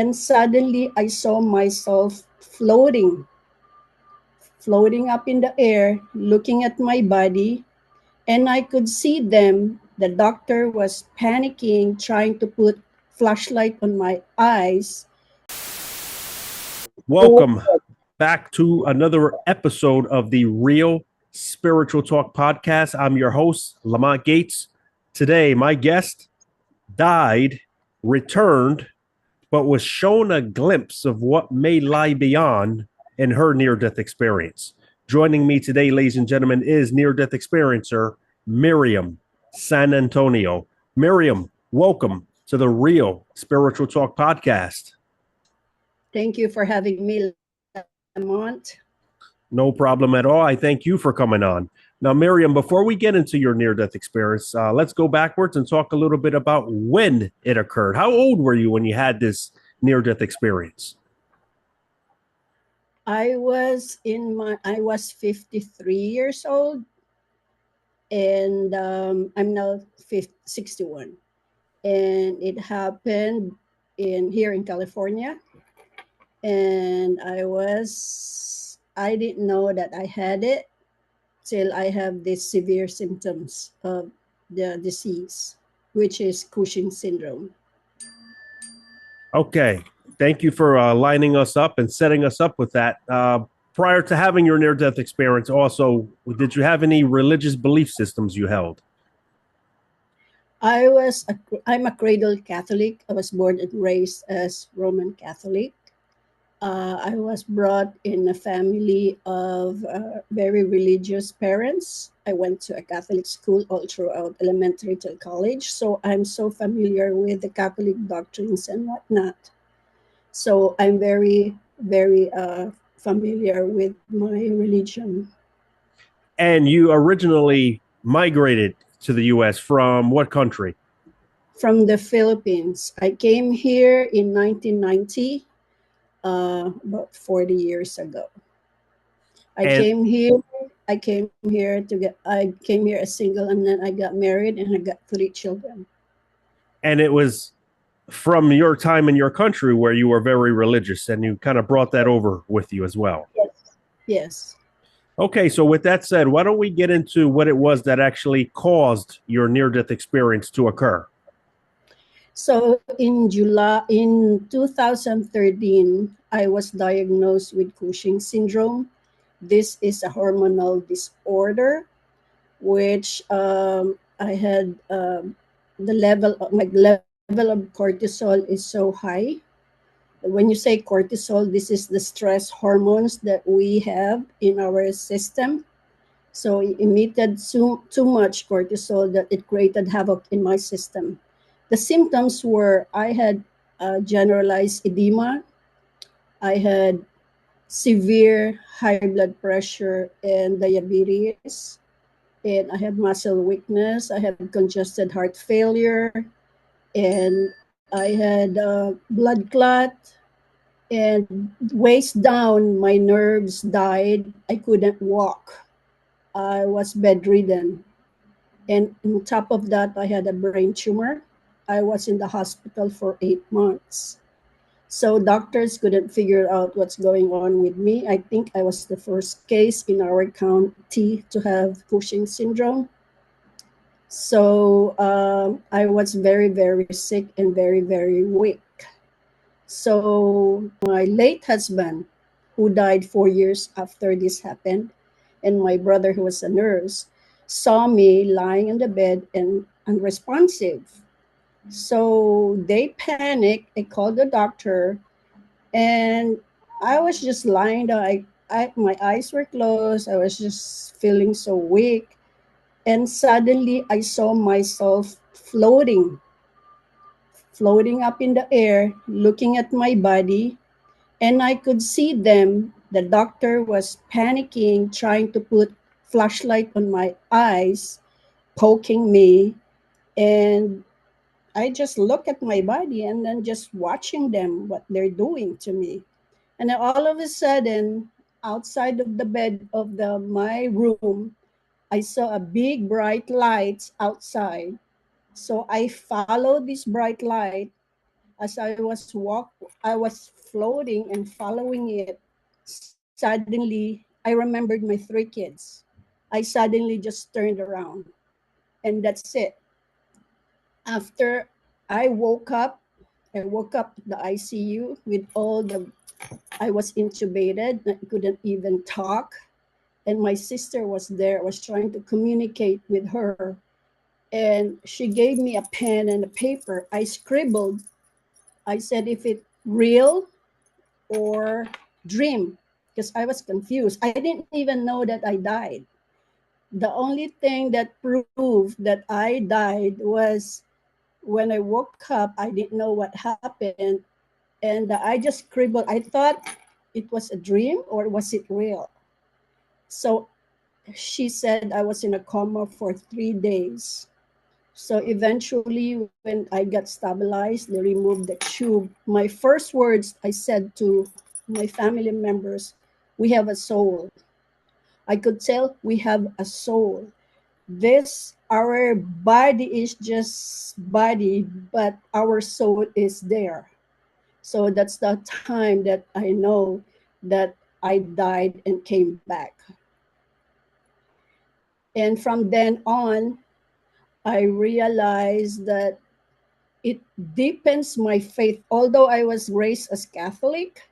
And suddenly I saw myself floating up in the air, looking at my body, and I could see them. The doctor was panicking, trying to put flashlight on my eyes. Welcome back to another episode of the Real Spiritual Talk podcast. I'm your host, Lamont Gates. Today, my guest died, returned, but was shown a glimpse of what may lie beyond in her near-death experience. Joining me today, ladies and gentlemen, is near-death experiencer Meriam San Antonio. Miriam, welcome to the Real Spiritual Talk podcast. Thank you for having me, Lamont. No problem at all. I thank you for coming on. Now, Miriam, before we get into your near-death experience, let's go backwards and talk a little bit about when it occurred. How old were you when you had this near-death experience? I was 53 years old, and I'm now 61. And it happened here in California. And I didn't know that I had it till I have these severe symptoms of the disease, which is Cushing syndrome. Okay. Thank you for lining us up and setting us up with that. Prior to having your near-death experience, also, did you have any religious belief systems you held? I'm a cradle Catholic. I was born and raised as Roman Catholic. I was brought in a family of very religious parents. I went to a Catholic school all throughout elementary till college, so I'm so familiar with the Catholic doctrines and whatnot. So I'm very, very familiar with my religion. And you originally migrated to the U.S. from what country? From the Philippines. I came here in 1990. About 40 years ago. I came here as single, and then I got married and I got 3 children. And it was from your time in your country where you were very religious, and you kind of brought that over with you as well. Yes. Okay, so with that said, why don't we get into what it was that actually caused your near-death experience to occur? So in 2013, I was diagnosed with Cushing syndrome. This is a hormonal disorder, which I had my level of cortisol is so high. When you say cortisol, this is the stress hormones that we have in our system. So it emitted too much cortisol that it created havoc in my system. The symptoms were I had generalized edema, I had severe high blood pressure and diabetes, and I had muscle weakness, I had congested heart failure, and I had blood clot, and waist down, my nerves died. I couldn't walk. I was bedridden. And on top of that, I had a brain tumor. I was in the hospital for 8 months. So doctors couldn't figure out what's going on with me. I think I was the first case in our county to have Cushing syndrome. So I was very, very sick and very, very weak. So my late husband, who died 4 years after this happened, and my brother, who was a nurse, saw me lying in the bed and unresponsive. So they panicked. I called the doctor, and I was just lying there. My eyes were closed. I was just feeling so weak. And suddenly I saw myself floating up in the air, looking at my body, and I could see them. The doctor was panicking, trying to put flashlight on my eyes, poking me, and I just look at my body and then just watching them, what they're doing to me. And then all of a sudden, outside of the bed of my room, I saw a big bright light outside. So I followed this bright light. As I was floating and following it. Suddenly, I remembered my three kids. I suddenly just turned around, and that's it. After I woke up at the ICU with all the, I was intubated, I couldn't even talk. And my sister was there, I was trying to communicate with her. And she gave me a pen and a paper. I scribbled, I said, if it real or dream, because I was confused. I didn't even know that I died. The only thing that proved that I died was when I woke up, I didn't know what happened. And I just scribbled. I thought it was a dream or was it real? So she said I was in a coma for 3 days. So eventually, when I got stabilized, they removed the tube. My first words I said to my family members, we have a soul. I could tell we have a soul. This, our body is just body, but our soul is there. So that's the time that I know that I died and came back. And from then on, I realized that it deepens my faith. Although I was raised as Catholic,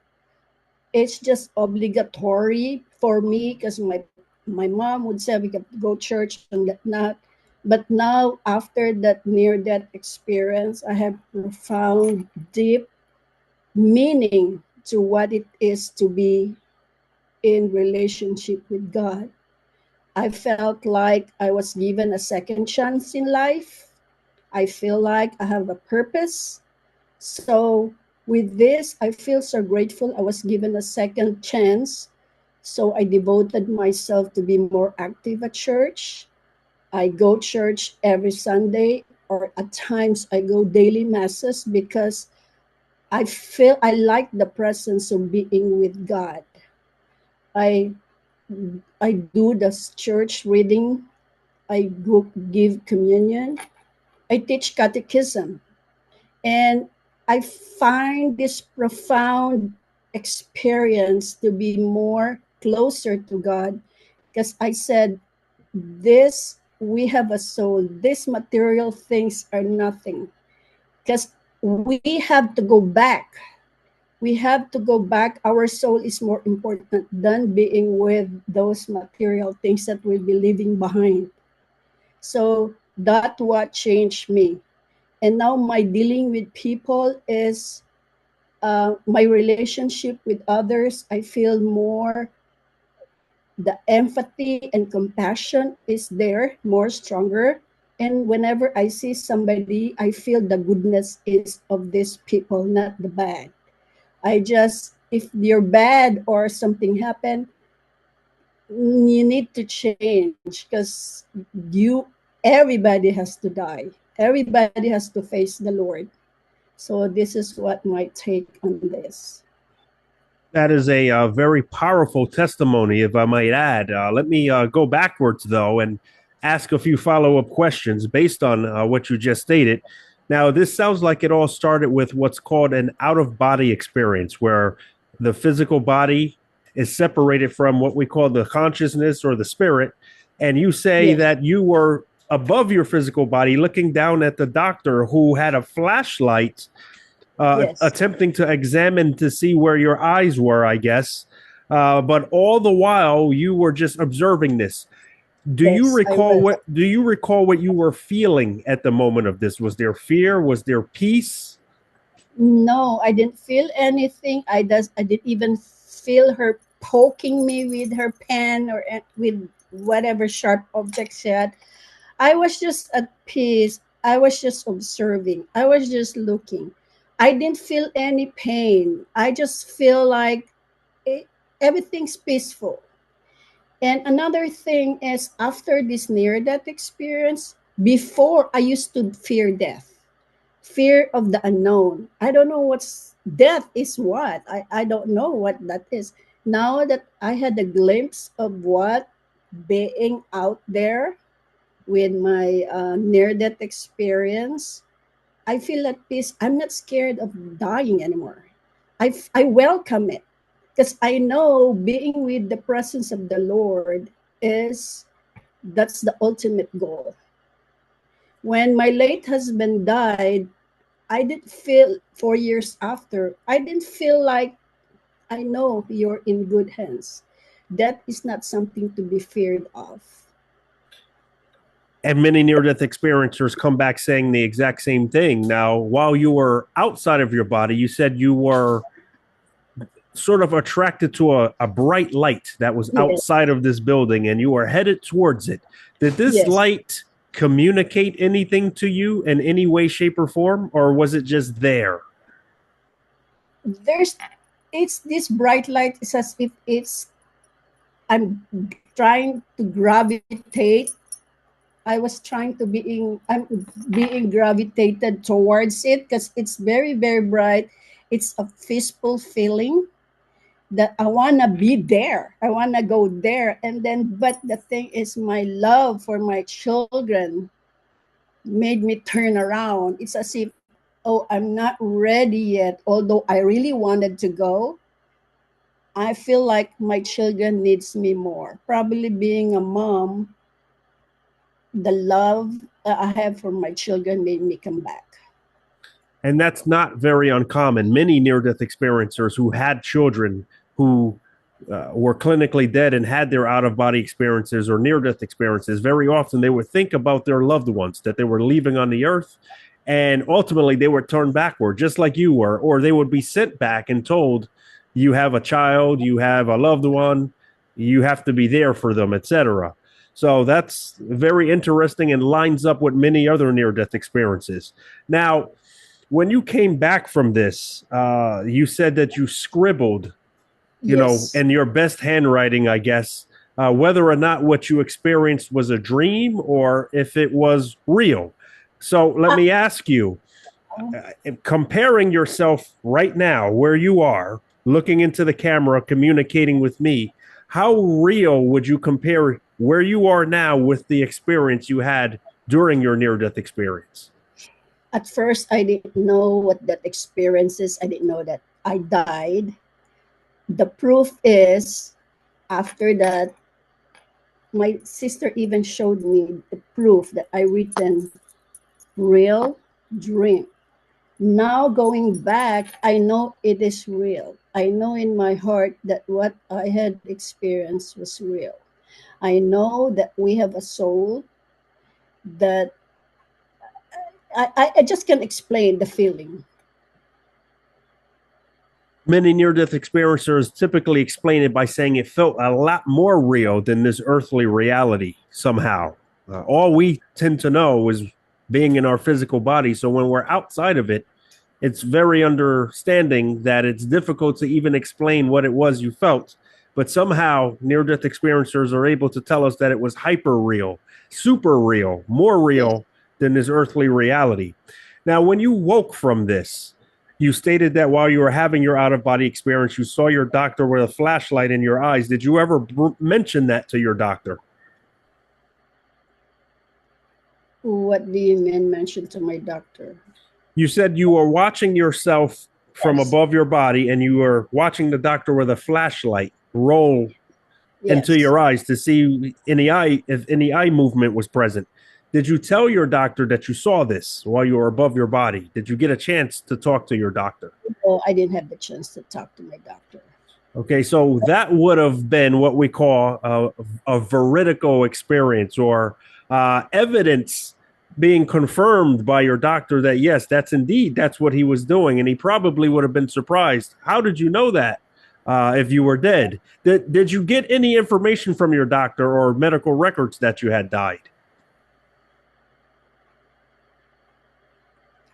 it's just obligatory for me because my mom would say we have to go church and that not. But now after that near death experience, I have profound, deep meaning to what it is to be in relationship with God. I felt like I was given a second chance in life. I feel like I have a purpose. So with this, I feel so grateful I was given a second chance. So I devoted myself to be more active at church. I go church every Sunday, or at times I go daily masses because I feel I like the presence of being with God. I I do the church reading. I go give communion. I teach catechism. And I find this profound experience to be more closer to God because I said, this, we have a soul. These material things are nothing because we have to go back. We have to go back. Our soul is more important than being with those material things that we'll be leaving behind. So that's what changed me. And now my dealing with people is my relationship with others. I feel more, the empathy and compassion is there, more stronger. And whenever I see somebody, I feel the goodness is of these people, not the bad. I just, if you're bad or something happened, you need to change because you, everybody has to die. Everybody has to face the Lord. So this is what my take on this. That is a very powerful testimony, if I might add. Let me go backwards, though, and ask a few follow up questions based on what you just stated. Now, this sounds like it all started with what's called an out of body experience, where the physical body is separated from what we call the consciousness or the spirit. And you say Yes, that you were above your physical body looking down at the doctor who had a flashlight yes, attempting to examine to see where your eyes were, I guess. But all the while, you were just observing this. yes, I was. Do you recall what you were feeling at the moment of this? Was there fear? Was there peace? No, I didn't feel anything. I didn't even feel her poking me with her pen or with whatever sharp object she had. I was just at peace. I was just observing. I was just looking. I didn't feel any pain. I just feel like it, everything's peaceful. And another thing is, after this near death experience, before I used to fear death, fear of the unknown. I don't know what's death is what. I don't know what that is. Now that I had a glimpse of what being out there with my near death experience, I feel at peace. I'm not scared of dying anymore. I welcome it because I know being with the presence of the Lord is that's the ultimate goal. When my late husband died, I didn't feel 4 years after, I didn't feel like I know you're in good hands. That is not something to be feared of. And many near-death experiencers come back saying the exact same thing. Now, while you were outside of your body, you said you were sort of attracted to a bright light that was Yes, outside of this building and you were headed towards it. Did this yes. light communicate anything to you in any way, shape, or form, or was it just there? There's it's this bright light. It's as if I'm trying to gravitate. I was trying to I'm being gravitated towards it because it's very, very bright. It's a peaceful feeling that I wanna be there. I wanna go there. And then but the thing is my love for my children made me turn around. It's as if, oh, I'm not ready yet. Although I really wanted to go, I feel like my children needs me more. Probably being a mom, the love I have for my children made me come back. And that's not very uncommon. Many near-death experiencers who had children who were clinically dead and had their out-of-body experiences or near-death experiences, very often they would think about their loved ones that they were leaving on the earth, and ultimately they were turned backward, just like you were, or they would be sent back and told, "You have a child, you have a loved one, you have to be there for them," etc. So that's very interesting and lines up with many other near-death experiences. Now, when you came back from this, you said that you scribbled, Yes. in your best handwriting, I guess, whether or not what you experienced was a dream or if it was real. So let Uh, me ask you, comparing yourself right now, where you are, looking into the camera, communicating with me, how real would you compare where you are now with the experience you had during your near death experience? at first, I didn't know what that experience is. I didn't know that I died. The proof is after that, my sister even showed me the proof that I written real dream. Now going back, I know it is real. I know in my heart that what I had experienced was real. I know that we have a soul that I just can't explain the feeling. Many near death experiencers typically explain it by saying it felt a lot more real than this earthly reality somehow. All we tend to know is being in our physical body. So when we're outside of it, it's very understanding that it's difficult to even explain what it was you felt. But somehow near death experiencers are able to tell us that it was hyper real, super real, more Yes. real than this earthly reality. Now, when you woke from this, you stated that while you were having your out of body experience, you saw your doctor with a flashlight in your eyes. Did you ever mention that to your doctor? What do you mean mention to my doctor? You said you were watching yourself from Yes. above your body and you were watching the doctor with a flashlight roll into Yes. your eyes to see any eye if any eye movement was present. Did you tell your doctor that you saw this while you were above your body? Did you get a chance to talk to your doctor? Oh, I didn't have the chance to talk to my doctor. Okay, so that would have been what we call a veridical experience or evidence being confirmed by your doctor that yes, that's what he was doing, and he probably would have been surprised. How did you know that? If you were dead, did you get any information from your doctor or medical records that you had died?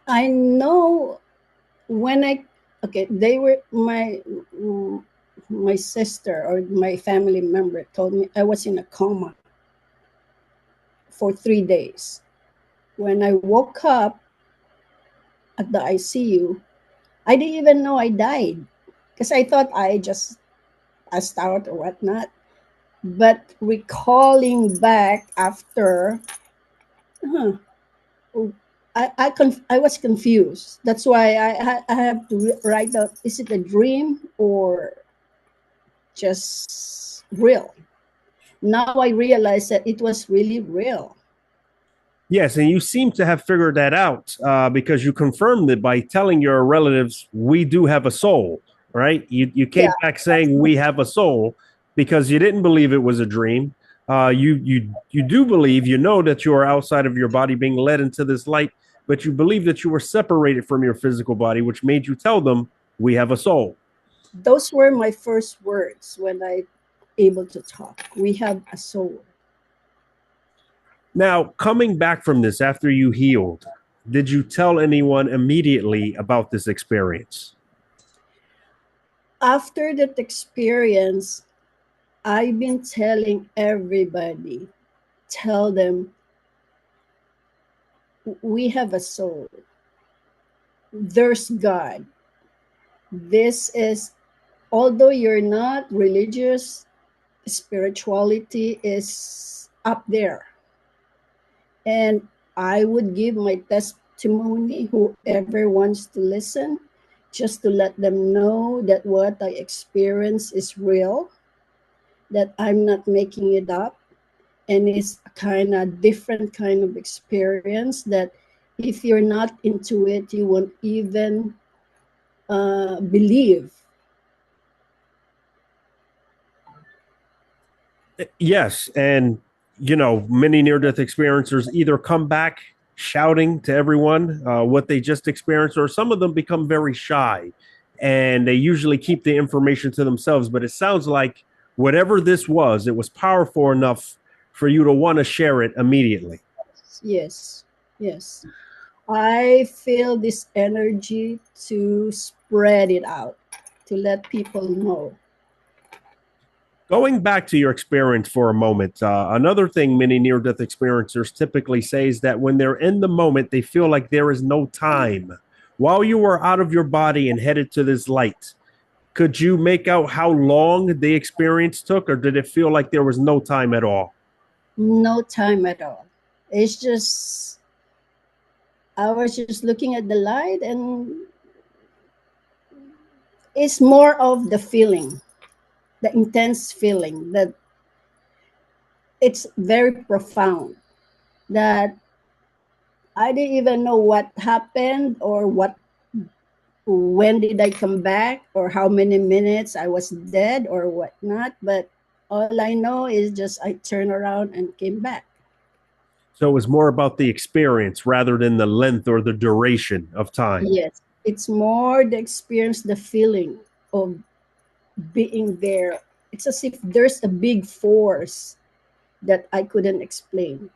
I know when I okay, they were my sister or my family member told me I was in a coma for 3 days. When I woke up at the ICU, I didn't even know I died because I thought I just passed out or whatnot. But recalling back after, huh, I was confused. That's why I have to write down, is it a dream or just real? Now I realize that it was really real. Yes, and you seem to have figured that out because you confirmed it by telling your relatives, "We do have a soul." Right? You Yeah, came back saying, "We have a soul," because you didn't believe it was a dream. You do believe, you know, that you are outside of your body, being led into this light, but you believe that you were separated from your physical body, which made you tell them, "We have a soul." those were my first words when I able to talk. We have a soul. Now, coming back from this after you healed, did you tell anyone immediately about this experience? After that experience, I've been telling everybody, tell them we have a soul. There's God. This is, although you're not religious, spirituality is up there. And I would give my testimony, whoever wants to listen, just to let them know that what I experience is real, that I'm not making it up, and it's a kind of different kind of experience that if you're not into it, you won't even believe. Yes, and you know, many near-death experiencers either come back shouting to everyone what they just experienced, or some of them become very shy, and they usually keep the information to themselves. But it sounds like whatever this was, it was powerful enough for you to want to share it immediately. Yes, yes. I feel this energy to spread it out, to let people know. Going back to your experience for a moment, another thing many near death experiencers typically say is that when they're in the moment, they feel like there is no time. While you were out of your body and headed to this light, could you make out how long the experience took, or did it feel like there was no time at all? No time at all. It's just, I was just looking at the light, and it's more of the feeling, the intense feeling that it's very profound. That I didn't even know what happened or what, when did I come back or how many minutes I was dead or whatnot. But all I know is just I turned around and came back. So it was more about the experience rather than the length or the duration of time. Yes, it's more the experience, the feeling of being there. It's as if there's a big force that I couldn't explain.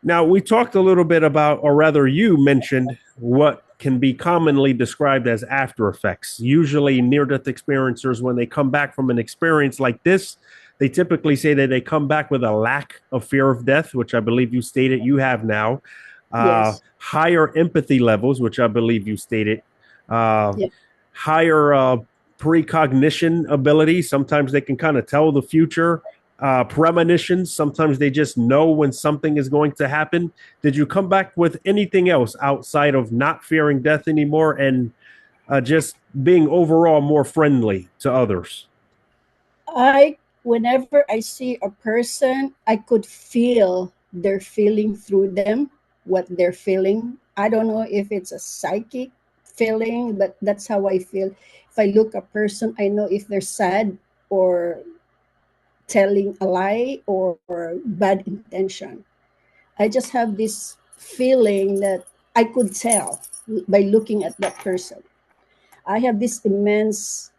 Now, we talked a little bit about, or rather, you mentioned what can be commonly described as after effects. Usually, near death experiencers, when they come back from an experience like this, they typically say that they come back with a lack of fear of death, which I believe you stated you have now, Yes. higher empathy levels, which I believe you stated, uh, Yeah. higher precognition ability. Sometimes they can kind of tell the future, premonitions. Sometimes they just know when something is going to happen. Did you come back with anything else outside of not fearing death anymore and just being overall more friendly to others? Whenever I see a person, I could feel their feeling through them, what they're feeling. I don't know if it's a psychic feeling, but that's how I feel. If I look a person, I know if they're sad or telling a lie or bad intention. I just have this feeling that I could tell by looking at that person. I have this immense,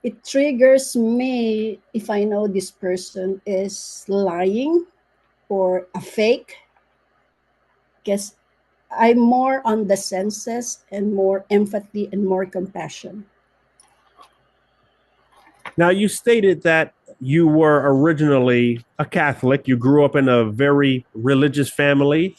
it triggers me if I know this person is lying or a fake, because I'm more on the senses and more empathy and more compassion. Now, you stated that you were originally a Catholic. You grew up in a very religious family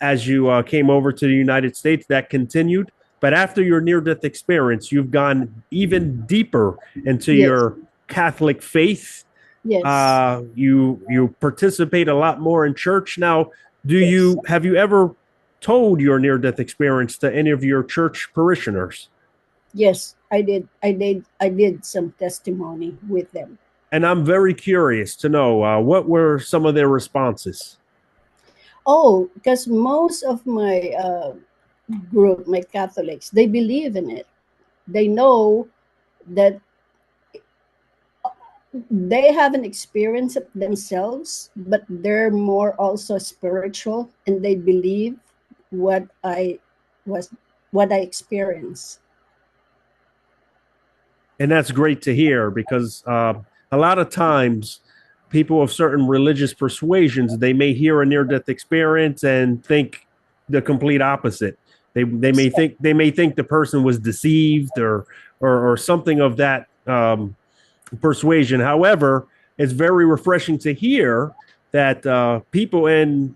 as you came over to the United States. That continued. But after your near death experience, you've gone even deeper into Yes, your Catholic faith. yes. You participate a lot more in church now. Yes. Have you ever told your near-death experience to any of your church parishioners? Yes, I did some testimony with them. And I'm very curious to know what were some of their responses. Oh, because most of my group, my Catholics, they believe in it. They know that they haven't experienced it themselves, but they're more also spiritual, and they believe what I was, what I experienced. And that's great to hear because a lot of times people of certain religious persuasions, they may hear a near-death experience and think the complete opposite. They may think the person was deceived or something of that persuasion. However, it's very refreshing to hear that people in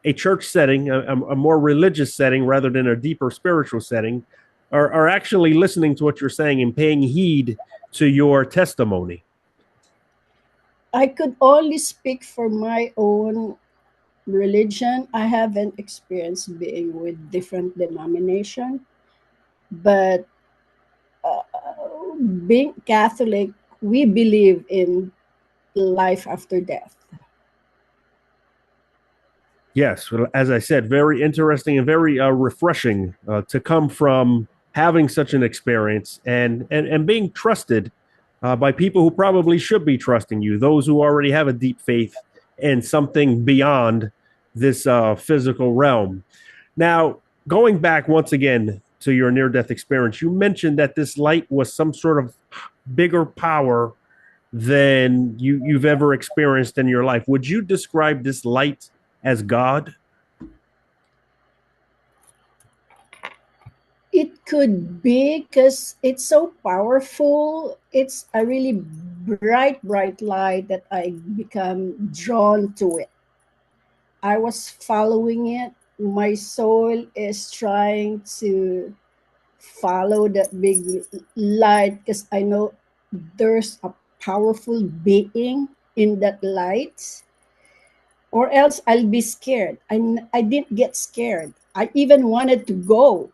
a church setting, a more religious setting rather than a deeper spiritual setting, are actually listening to what you're saying and paying heed to your testimony. I could only speak for my own religion. I haven't experienced being with different denomination, but being Catholic, we believe in life after death. Yes, well, as I said, very interesting and very refreshing to come from having such an experience and being trusted by people who probably should be trusting you, those who already have a deep faith in something beyond this physical realm. Now, going back once again to your near death experience, you mentioned that this light was some sort of bigger power than you've ever experienced in your life. Would you describe this light as God? It could be because it's so powerful. It's a really bright light that I become drawn to it. I was following it. My soul is trying to follow that big light because I know there's a powerful being in that light, or else I'll be scared. I didn't get scared. I even wanted to go.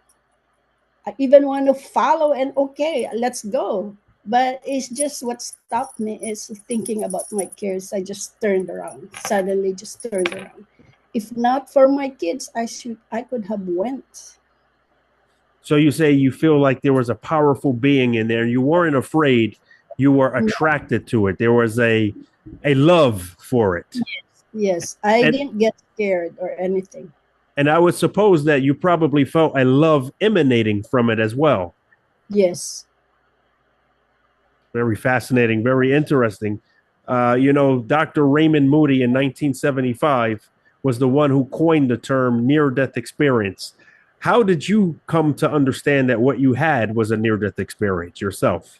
I even want to follow and okay, let's go. But it's just what stopped me is thinking about my kids. I just turned around, suddenly just turned around. If not for my kids, I could have went. So you say you feel like there was a powerful being in there. You weren't afraid. You were attracted to it. There was a love for it. Yes, I And didn't get scared or anything. and I would suppose that you probably felt a love emanating from it as well. Yes. Very fascinating, very interesting. Dr. Raymond Moody in 1975 was the one who coined the term near death experience. How did you come to understand that what you had was a near death experience yourself?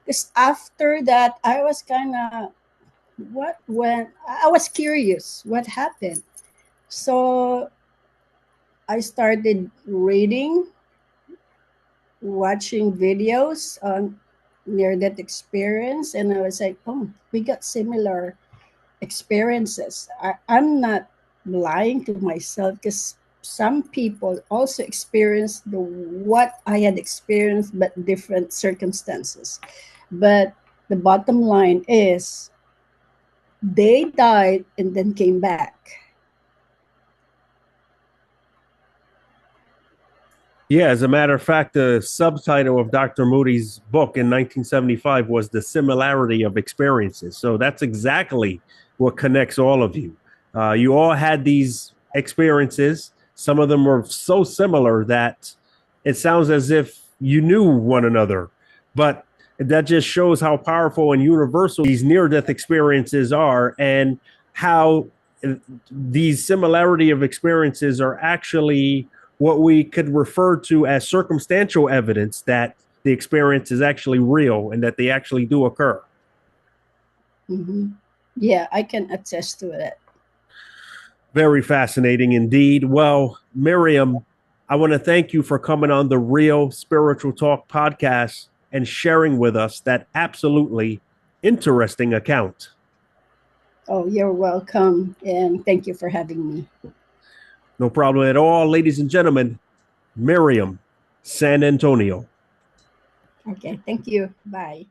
Because after that, I was kind of, when I was curious what happened. So I started reading, watching videos on near death experience, and I was like, oh, we got similar experiences. I'm not lying to myself because some people also experienced the what I had experienced, but different circumstances. But the bottom line is they died and then came back. Yeah, as a matter of fact, the subtitle of Dr. Moody's book in 1975 was The Similarity of Experiences. So that's exactly what connects all of you. You all had these experiences. Some of them were so similar that it sounds as if you knew one another. But that just shows how powerful and universal these near death experiences are and how these similarity of experiences are actually what we could refer to as circumstantial evidence that the experience is actually real and that they actually do occur. Hmm. Yeah, I can attest to it. Very fascinating indeed. Well, Miriam, I want to thank you for coming on the Real Spiritual Talk podcast and sharing with us that absolutely interesting account. Oh, you're welcome. And thank you for having me. No problem at all. Ladies and gentlemen, Miriam San Antonio. Okay, thank you. Bye.